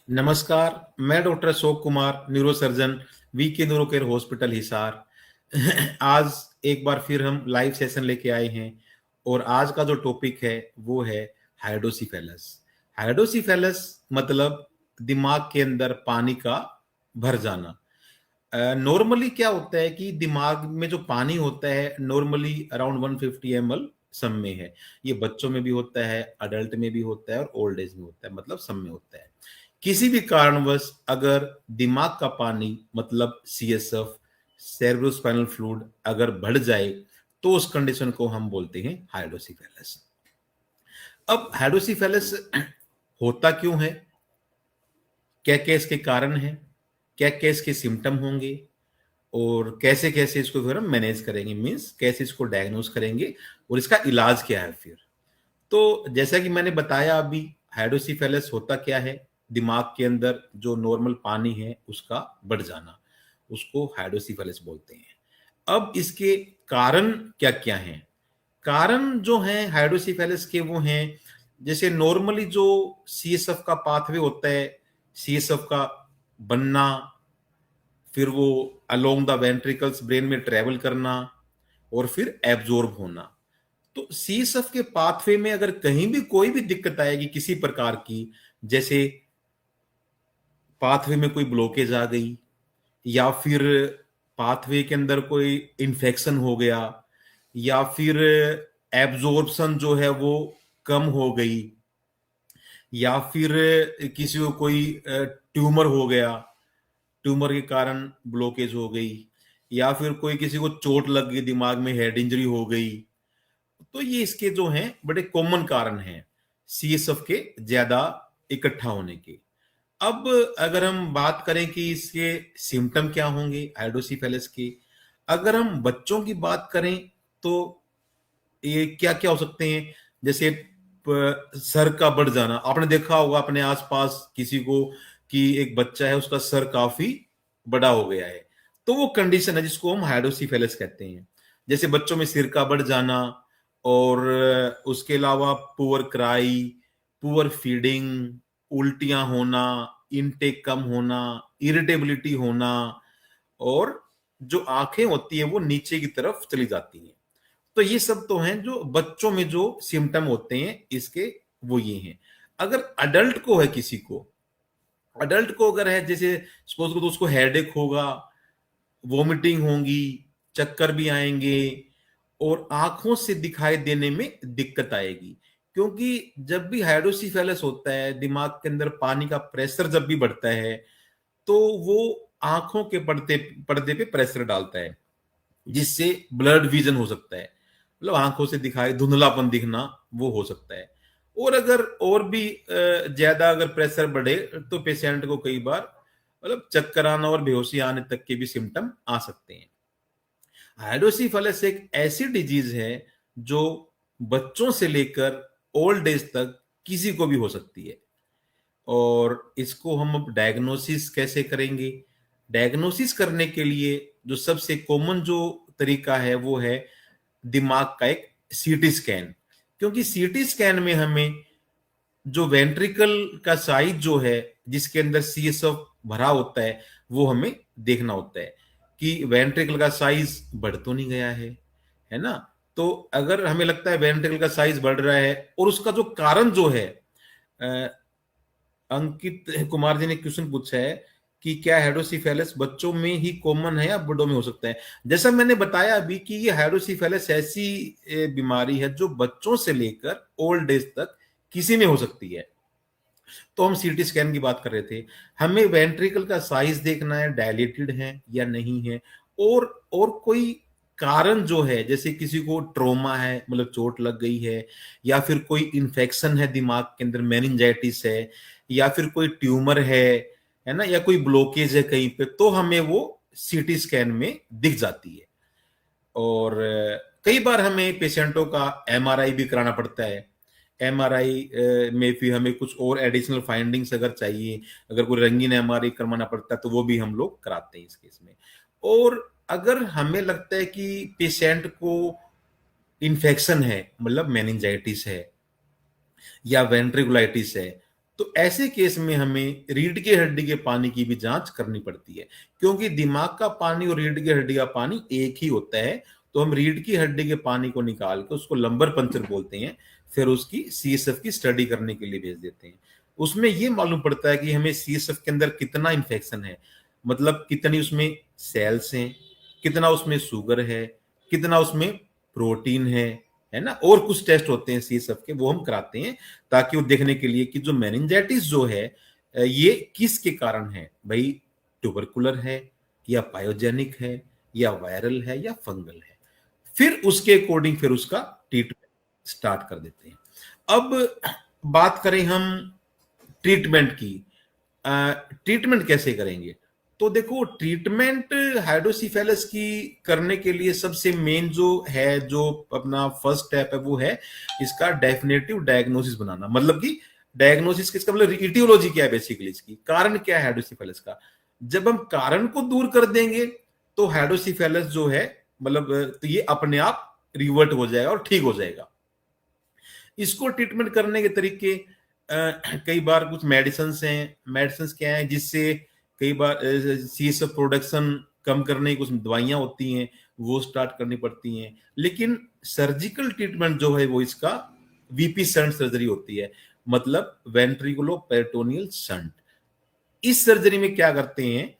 नमस्कार, मैं doctor Ashok Kumar, neurosurgeon, VK neuro care hospital Hisar. आज एक बार फिर हम लाइव सेशन लेके आए हैं और आज का जो टॉपिक है वो है हाइड्रोसीफेलस। हाइड्रोसीफेलस मतलब दिमाग के अंदर पानी का भर जाना। नॉर्मली क्या होता है कि दिमाग में जो पानी होता है नॉर्मली अराउंड 150 ml सब में है। ये बच्चों में भी होता है, अडल्ट में भी होता है और ओल्ड एज में होता है, मतलब सब में होता है। किसी भी कारणवश अगर दिमाग का पानी मतलब सीएसएफ, सेरेब्रोस्पाइनल फ्लूइड अगर बढ़ जाए तो उस कंडीशन को हम बोलते हैं हाइड्रोसीफेलस। अब हाइड्रोसीफेलस होता क्यों है, क्या क्या इसके कारण हैं, क्या क्या इसके सिम्टम होंगे और कैसे कैसे इसको फिर हम मैनेज करेंगे, मीन्स कैसे इसको डायग्नोज करेंगे और इसका इलाज क्या है फिर। तो जैसा कि मैंने बताया अभी, हाइड्रोसीफेलस होता क्या है, दिमाग के अंदर जो नॉर्मल पानी है उसका बढ़ जाना, उसको हाइड्रोसीफेलस बोलते हैं। अब इसके कारण क्या क्या हैं। कारण जो हैं हाइड्रोसीफेलस के वो हैं, जैसे नॉर्मली जो सीएसएफ का पाथवे होता है, सीएसएफ का बनना, फिर वो अलोंग द वेंट्रिकल्स ब्रेन में ट्रेवल करना और फिर एब्जॉर्ब होना। तो सीएसएफ के पाथवे में अगर कहीं भी कोई भी दिक्कत आएगी किसी प्रकार की, जैसे पाथवे में कोई ब्लॉकेज आ गई या फिर पाथवे के अंदर कोई इंफेक्शन हो गया या फिर एब्जॉर्प्शन जो है वो कम हो गई या फिर किसी को कोई ट्यूमर हो गया, ट्यूमर के कारण ब्लॉकेज हो गई या फिर कोई किसी को चोट लग गई, दिमाग में हेड इंजरी हो गई, तो ये इसके जो हैं बड़े कॉमन कारण हैं सीएसएफ के ज्यादा इकट्ठा होने के। अब अगर हम बात करें कि इसके सिम्टम क्या होंगे हाइड्रोसीफेलस के, अगर हम बच्चों की बात करें तो ये क्या क्या हो सकते हैं, जैसे सर का बढ़ जाना। आपने देखा होगा अपने आसपास किसी को कि एक बच्चा है उसका सर काफी बड़ा हो गया है, तो वो कंडीशन है जिसको हम हाइड्रोसीफेलस कहते हैं। जैसे बच्चों में सिर का बढ़ जाना और उसके अलावा पुअर क्राई, पुअर फीडिंग, उल्टियां होना, इनटेक कम होना, इरिटेबिलिटी होना और जो आंखें होती है वो नीचे की तरफ चली जाती हैं। तो ये सब तो हैं जो बच्चों में जो सिम्टम होते हैं इसके, वो ये हैं। अगर अडल्ट को है, किसी को अडल्ट को अगर है, जैसे सपोज को, तो उसको हेडेक होगा, वोमिटिंग होगी, चक्कर भी आएंगे और आंखों से दिखाई देने में दिक्कत आएगी। क्योंकि जब भी हाइड्रोसीफेलस होता है, दिमाग के अंदर पानी का प्रेशर जब भी बढ़ता है तो वो आंखों के पर्दे पर्दे पे प्रेशर डालता है, जिससे ब्लड विजन हो सकता है, मतलब आंखों से दिखाई धुंधलापन दिखना वो हो सकता है। और अगर और भी ज्यादा अगर प्रेशर बढ़े तो पेशेंट को कई बार मतलब चक्कर आना और बेहोशी आने तक के भी सिम्टम आ सकते हैं। हाइड्रोसीफेलस एक ऐसी डिजीज है जो बच्चों से लेकर ओल्ड एज तक किसी को भी हो सकती है। और इसको हम अब डायग्नोसिस कैसे करेंगे, डायग्नोसिस करने के लिए जो सबसे कॉमन जो तरीका है वो है दिमाग का एक सीटी स्कैन। क्योंकि सीटी स्कैन में हमें जो वेंट्रिकल का साइज जो है जिसके अंदर सीएसएफ भरा होता है वो हमें देखना होता है कि वेंट्रिकल का साइज बढ़ तो नहीं गया है ना। तो अगर हमें लगता है वेंट्रिकल का साइज बढ़ रहा है और उसका जो कारण जो है, अंकित कुमार जी ने क्वेश्चन पूछा है कि क्या हाइड्रोसीफेलस बच्चों में ही कॉमन है या बड़ों में हो सकता है। जैसा मैंने बताया अभी कि ये हाइड्रोसीफेलस ऐसी बीमारी है जो बच्चों से लेकर ओल्ड एज तक किसी में हो सकती है। तो हम सीटी स्कैन की बात कर रहे थे, हमें वेंट्रिकल का साइज देखना है, डायलेटेड है या नहीं है, और कोई कारण जो है, जैसे किसी को ट्रोमा है मतलब चोट लग गई है या फिर कोई इन्फेक्शन है दिमाग के अंदर, मेनिंजाइटिस है या फिर कोई ट्यूमर है ना, या कोई ब्लॉकेज है कहीं पे, तो हमें वो सीटी स्कैन में दिख जाती है। और कई बार हमें पेशेंटों का एमआरआई भी कराना पड़ता है। एमआरआई में फिर हमें कुछ और एडिशनल फाइंडिंग्स अगर चाहिए, अगर कोई रंगीन एमआरआई करवाना पड़ता है तो वो भी हम लोग कराते हैं इस केस में। और अगर हमें लगता है कि पेशेंट को इन्फेक्शन है, मतलब मेनिंजाइटिस है या वेंट्रिकुलाइटिस है, तो ऐसे केस में हमें रीढ़ की हड्डी के पानी की भी जांच करनी पड़ती है, क्योंकि दिमाग का पानी और रीढ़ की हड्डी का पानी एक ही होता है। तो हम रीढ़ की हड्डी के पानी को निकाल के उसको लंबर पंचर बोलते हैं, फिर उसकी सीएसएफ की स्टडी करने के लिए भेज देते हैं। उसमें ये मालूम पड़ता है कि हमें सीएसएफ के अंदर कितना इन्फेक्शन है, मतलब कितनी उसमें सेल्स हैं, कितना उसमें शुगर है, कितना उसमें प्रोटीन है ना, और कुछ टेस्ट होते हैं सीएसएफ के, वो हम कराते हैं ताकि वो देखने के लिए कि जो मेनिंजाइटिस जो है ये किसके कारण है, भाई ट्यूबरकुलर है या पायोजेनिक है या वायरल है या फंगल है। फिर उसके अकॉर्डिंग फिर उसका ट्रीटमेंट स्टार्ट कर देते हैं। अब बात करें हम ट्रीटमेंट की, ट्रीटमेंट कैसे करेंगे? तो देखो, ट्रीटमेंट हाइड्रोसीफेलस की करने के लिए सबसे मेन जो है, जो अपना फर्स्ट स्टेप है, वो है इसका डेफिनेटिव डायग्नोसिस बनाना। मतलब कि डायग्नोसिस किसका, मतलब इटियोलॉजी क्या है बेसिकली, इसकी कारण क्या है हाइड्रोसीफेलस का। जब हम कारण को दूर कर देंगे तो हाइड्रोसीफेलस जो है, मतलब तो ये अपने आप रिवर्ट हो जाएगा और ठीक हो जाएगा। इसको ट्रीटमेंट करने के तरीके कई बार कुछ मेडिसिन हैं। मेडिसिन क्या है, जिससे कई बार सीएसएफ प्रोडक्शन कम करने की कुछ दवाइयां होती हैं, वो स्टार्ट करनी पड़ती हैं। लेकिन सर्जिकल ट्रीटमेंट जो है वो इसका वीपी शंट सर्जरी होती है, मतलब वेंट्रिकुलो पेरिटोनियल शंट। इस सर्जरी में क्या करते हैं,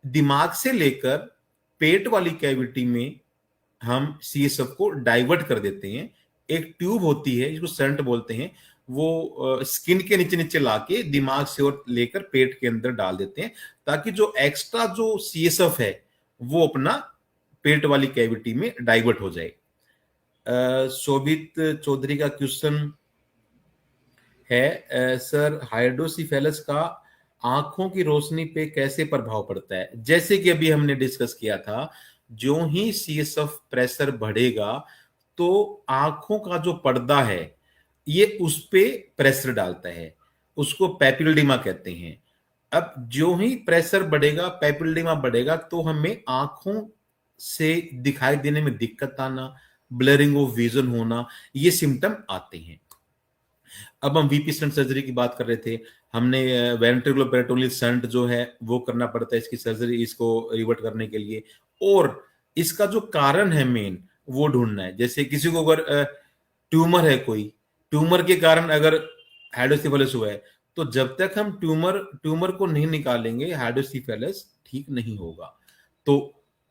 दिमाग से लेकर पेट वाली कैविटी में हम सीएसएफ को डाइवर्ट कर देते हैं। एक ट्यूब होती है जिसको शंट बोलते हैं, वो स्किन के नीचे नीचे लाके दिमाग से और लेकर पेट के अंदर डाल देते हैं, ताकि जो एक्स्ट्रा जो सीएसएफ है वो अपना पेट वाली कैविटी में डाइवर्ट हो जाए। शोभित चौधरी का क्वेश्चन है, सर हाइड्रोसीफेलस का आंखों की रोशनी पे कैसे प्रभाव पड़ता है? जैसे कि अभी हमने डिस्कस किया था, जो ही सीएसएफ प्रेशर बढ़ेगा तो आंखों का जो पर्दा है ये उस पे प्रेशर डालता है, उसको पैपिलोडिमा कहते हैं। अब जो ही प्रेशर बढ़ेगा, पैपिलोडिमा बढ़ेगा, तो हमें आंखों से दिखाई देने में दिक्कत आना, ब्लरिंग ऑफ विजन होना, ये सिम्टम आते हैं। अब हम वीपी स्टंट सर्जरी की बात कर रहे थे, हमने वेंट्रिकुलर पेरिटोनियल शंट जो है वो करना पड़ता है इसकी सर्जरी, इसको रिवर्ट करने के लिए। और इसका जो कारण है मेन, वो ढूंढना है। जैसे किसी को अगर ट्यूमर है, कोई ट्यूमर के कारण अगर हाइड्रोसीफेलस हुआ है, तो जब तक हम ट्यूमर को नहीं निकालेंगे हाइड्रोसीफेलस ठीक नहीं होगा। तो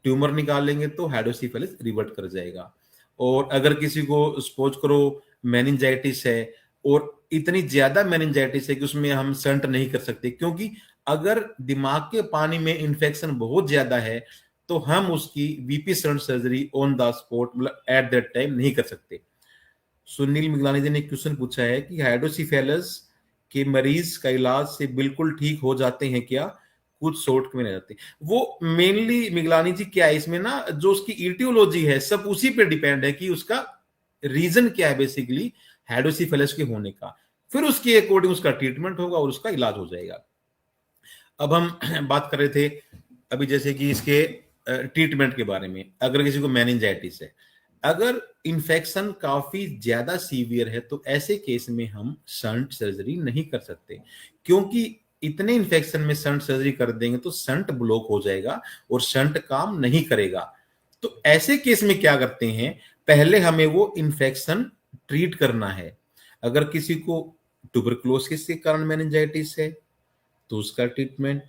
ट्यूमर निकालेंगे तो हाइड्रोसीफेलस रिवर्ट कर जाएगा। और अगर किसी को सपोज करो मेनिंजाइटिस है, और इतनी ज्यादा मेनिंजाइटिस है कि उसमें हम शंट नहीं कर सकते, क्योंकि अगर दिमाग के पानी में इंफेक्शन बहुत ज्यादा है तो हम उसकी VP shunt surgery on the spot, मतलब एट दैट टाइम नहीं कर सकते। सुनील मिगलानी जी ने क्वेश्चन पूछा है कि हाइड्रोसीफेलस के मरीज का इलाज से बिल्कुल ठीक हो जाते हैं क्या, कुछ शॉर्ट में नहीं जाते? वो मेनली मिगलानी जी क्या है, इसमें ना जो उसकी इटियोलॉजी है सब उसी पे डिपेंड है कि उसका रीजन क्या है बेसिकली हाइड्रोसीफेलस के होने का। फिर उसके अकॉर्डिंग उसका ट्रीटमेंट होगा और उसका इलाज हो जाएगा। अब हम बात कर रहे थे अभी जैसे कि इसके ट्रीटमेंट के बारे में। अगर किसी को मेनिंजाइटिस है, अगर इन्फेक्शन काफी ज्यादा सीवियर है, तो ऐसे केस में हम शंट सर्जरी नहीं कर सकते, क्योंकि इतने इन्फेक्शन में शंट सर्जरी कर देंगे तो शंट ब्लॉक हो जाएगा और शंट काम नहीं करेगा। तो ऐसे केस में क्या करते हैं, पहले हमें वो इन्फेक्शन ट्रीट करना है। अगर किसी को ट्यूबरकुलोसिस के कारण मेनिंजाइटिस है तो उसका ट्रीटमेंट,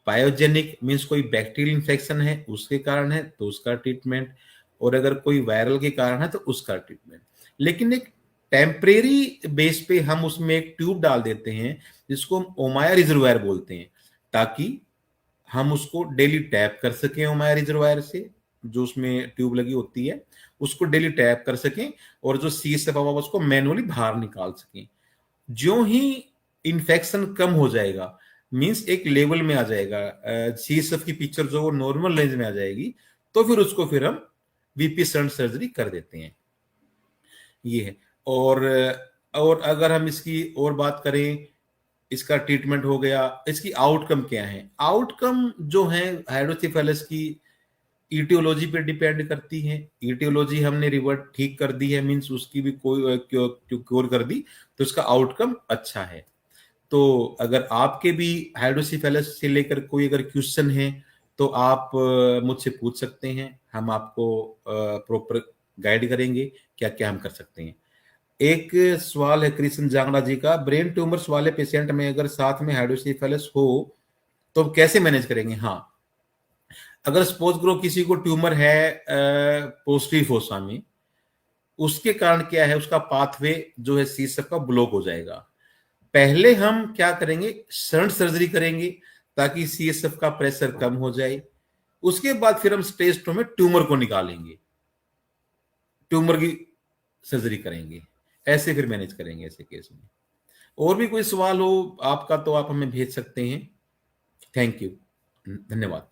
पायोजेनिक मींस कोई बैक्टीरियल इन्फेक्शन है उसके कारण है तो उसका ट्रीटमेंट, और अगर कोई वायरल के कारण है तो उसका ट्रीटमेंट। लेकिन एक टेम्परेरी बेस पे हम उसमें एक ट्यूब डाल देते हैं जिसको हम ओमाया रिजर्वायर बोलते हैं, ताकि हम उसको डेली टैप कर सकें ओमाया रिजर्वायर से, जो उसमें ट्यूब लगी होती है उसको डेली टैप कर सकें, और जो सी से हवा उसको मैनुअली बाहर निकाल सकें। जो ही इन्फेक्शन कम हो जाएगा, मींस एक लेवल में आ जाएगा, सीएसएफ की पिक्चर जो नॉर्मल रेंज में आ जाएगी, तो फिर उसको फिर हम वीपी शंट सर्जरी कर देते हैं। ये है। और अगर हम इसकी और बात करें, इसका ट्रीटमेंट हो गया, इसकी आउटकम क्या है? आउटकम जो है हाइड्रोसीफेलस की ईटियोलॉजी पे डिपेंड करती है। ईटियोलॉजी हमने रिवर्ट ठीक कर दी है, मींस उसकी भी कोई क्योर कर दी, तो उसका आउटकम अच्छा है। तो अगर आपके भी हाइड्रोसीफेलस से लेकर कोई अगर क्वेश्चन है तो आप मुझसे पूछ सकते हैं, हम आपको प्रॉपर गाइड करेंगे क्या क्या हम कर सकते हैं। एक सवाल है कृष्ण जांगड़ा जी का, ब्रेन ट्यूमर्स वाले पेशेंट में अगर साथ में हाइड्रोसीफेलस हो तो कैसे मैनेज करेंगे? हाँ, अगर सपोज करो किसी को ट्यूमर है पोस्टरी फोसा में, उसके कारण क्या है, उसका पाथवे जो है सीसएफ का ब्लॉक हो जाएगा। पहले हम क्या करेंगे, शंट सर्जरी करेंगे ताकि सीएसएफ का प्रेशर कम हो जाए। उसके बाद फिर हम स्टेज 2 में ट्यूमर को निकालेंगे, ट्यूमर की सर्जरी करेंगे, ऐसे फिर मैनेज करेंगे ऐसे केस में। और भी कोई सवाल हो आपका तो आप हमें भेज सकते हैं। थैंक यू, धन्यवाद।